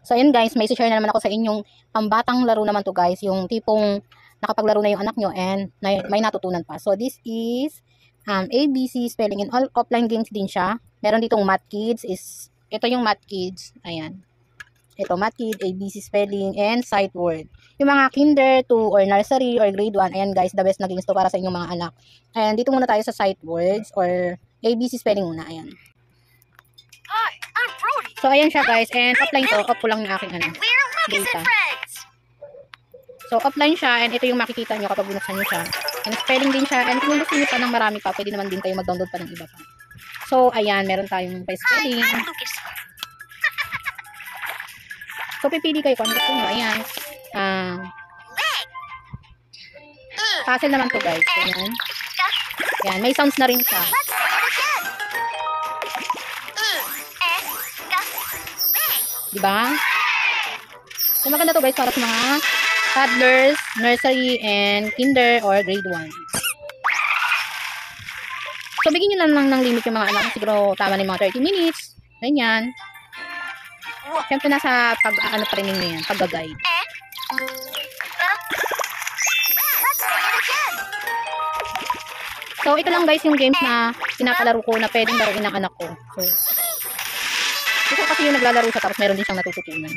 So ayun guys, may share na naman ako sa inyong pambatang laro naman to guys, yung tipong nakapaglaro na yung anak nyo and may natutunan pa. So this is ABC spelling and all offline games din siya. Meron ditong Math Kids, ito yung Math Kids. Ayan. Ito Math Kids, ABC spelling and sight word. Yung mga kinder 2 or nursery or grade 1, ayan guys, the best na games to para sa inyong mga anak. And dito muna tayo sa sight words or ABC spelling muna. Ayan. Hi, I'm Brody. So ayan siya guys, and offline to, off ko lang yung aking ano, We're Lucas data. and Friends. So offline siya, and ito yung makikita nyo kapag binuksan nyo siya. And spelling din siya, and kung gusto nyo pa ng marami pa, pwede naman din kayo mag-download pa ng iba pa. So ayan, meron tayong pa Hi, spelling. I'm Lucas. So pipili kayo kung ano gusto nyo. Ayan. Puzzle naman to guys. Ayan. Ayan, may sounds na rin siya. Let's say it again. Diba? So maganda to guys para sa mga toddlers, nursery, and kinder or grade 1. So bigyan nyo lang ng limit yung mga anak. Siguro tama na yung mga 30 minutes. Ganyan. Siyempre nasa ano pa rin ninyo yan, pag-guide. Let's say it again. So ito lang guys yung games na pinapalaro ko na pwedeng laruin ng anak ko. So ito kasi yung naglalaro siya tapos meron din siyang natututunan.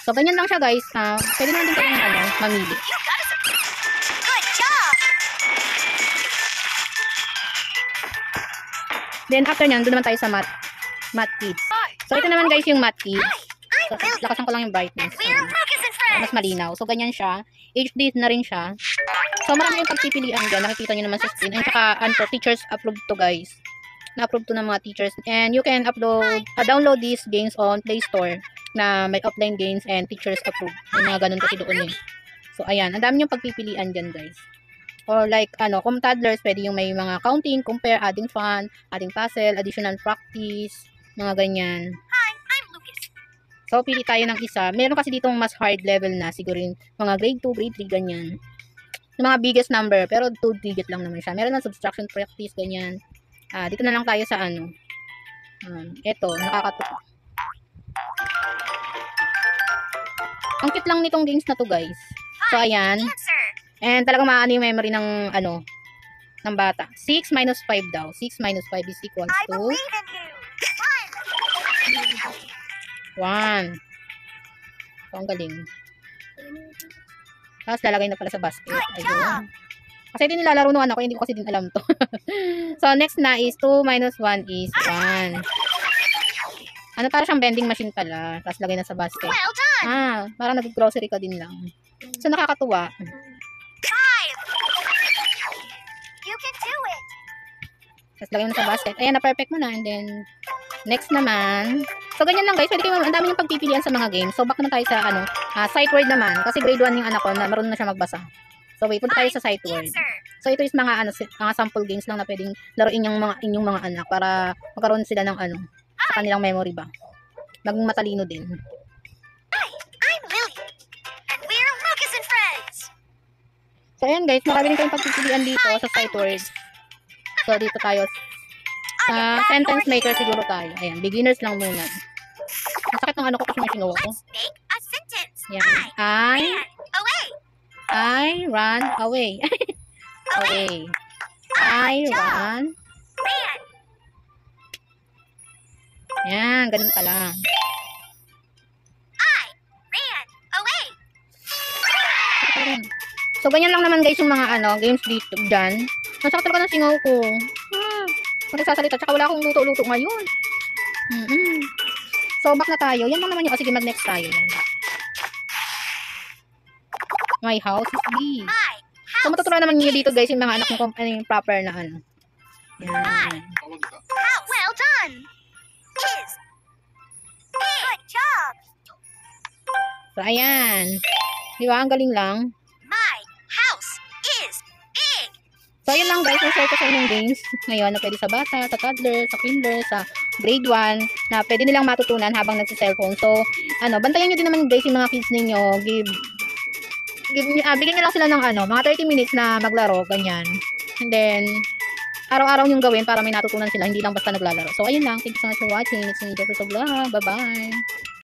So ganyan lang siya guys. Pwede naman din kayong mamili. You got us. Good job. Then after nyan, doon naman tayo sa Math Kids. So ito naman guys yung Math Kids. So, lakasan ko lang yung brightness. We're Lucas and Friends. Mas malinaw. So ganyan siya. HD na rin siya. So marami yung pagpipilian dyan. Nakikita nyo naman sa screen. And saka teachers approved to guys. Na-approve to ng mga teachers. And you can download these games on Play Store na may offline games and teachers approved. Yung mga ganun kasi doon eh. So ayan. Ang dami yung pagpipilian dyan guys. Or like, kung toddlers, pwede yung may mga counting, compare, adding fun, adding puzzle, additional practice, mga ganyan. Hi, I'm Lucas. So, pili tayo ng isa. Meron kasi ditong mas hard level na, siguro yung mga grade 2, grade 3, ganyan. Yung mga biggest number, pero 2 digit lang naman siya. Meron na subtraction practice, ganyan. Dito na lang tayo sa eto, nakakatuwa. Ang cute lang nitong games na to guys. So, ayan. Answer. And talagang maano yung memory ng ng bata. 6 minus 5 daw. 6 minus 5 is equals I to believe in you. 1. So, ang galing. Tapos lalagay na pala sa basket. Ayun. Kasi din nilalaro nung anak ko, hindi ko kasi din alam to. So, next na is 2 minus 1 is 1. Para siyang vending machine pala. Tapos lagay na sa basket. Well done. Parang nag-grocery ka din lang. So, nakakatuwa. 5. You can do it. Tapos lagay mo na sa basket. Ayan, na-perfect mo na. And then, next naman. So, ganyan lang guys. Pwede kayo, ang dami yung pagpipilian sa mga games. So, back naman tayo sa, sight word naman. Kasi grade 1 yung anak ko, na marunong na siya magbasa. So, wait, punta tayo sa sight word. So, ito is mga, mga sample games lang na pwedeng laruin yung inyong mga anak para magkaroon sila ng, sa kanilang memory ba. Maging matalino din. Hi, I'm Lily. And we're Lucas and Friends. So, ayan guys. Marami rin kayong pagpipilian dito sa sight words. So, dito tayo. Sentence maker siguro tayo. Ayan, beginners lang muna. Ang sakit ng ko kasi yung sinuwa ko. Let's make a sentence. Yan. Ran away. I run away. Away. I run. Ran. Yan, ganun pala. I ran away. So, ganyan lang naman guys yung mga games dito dyan. Nasakit talaga ng singaw ko. Nagsasalita. Tsaka wala akong luto-luto ngayon. So, back na tayo. Yan lang naman yung, sige, mag-next tayo. Yan. My house is big. My So, house. matutunan naman nyo dito guys yung mga anak nyo kung ano yung proper na Yan. House. Well done. Is. Good job. So, ayan. Di ba? Ang galing lang. My house is big. So, ayun lang guys. Share ko sa inyong games. Ngayon, na pwede sa bata, sa toddler, sa kinder, sa grade 1, na pwede nilang matutunan habang nagsa-cellphone. So, bantayan nyo din naman guys yung mga kids ninyo. Bigyan nyo lang sila ng mga 30 minutes na maglaro, ganyan. And then, araw-araw yung gawin para may natutunan sila, hindi lang basta naglalaro. So, ayun lang. Thank you so much for watching. It's me, Jeffrey Vlog. Bye-bye.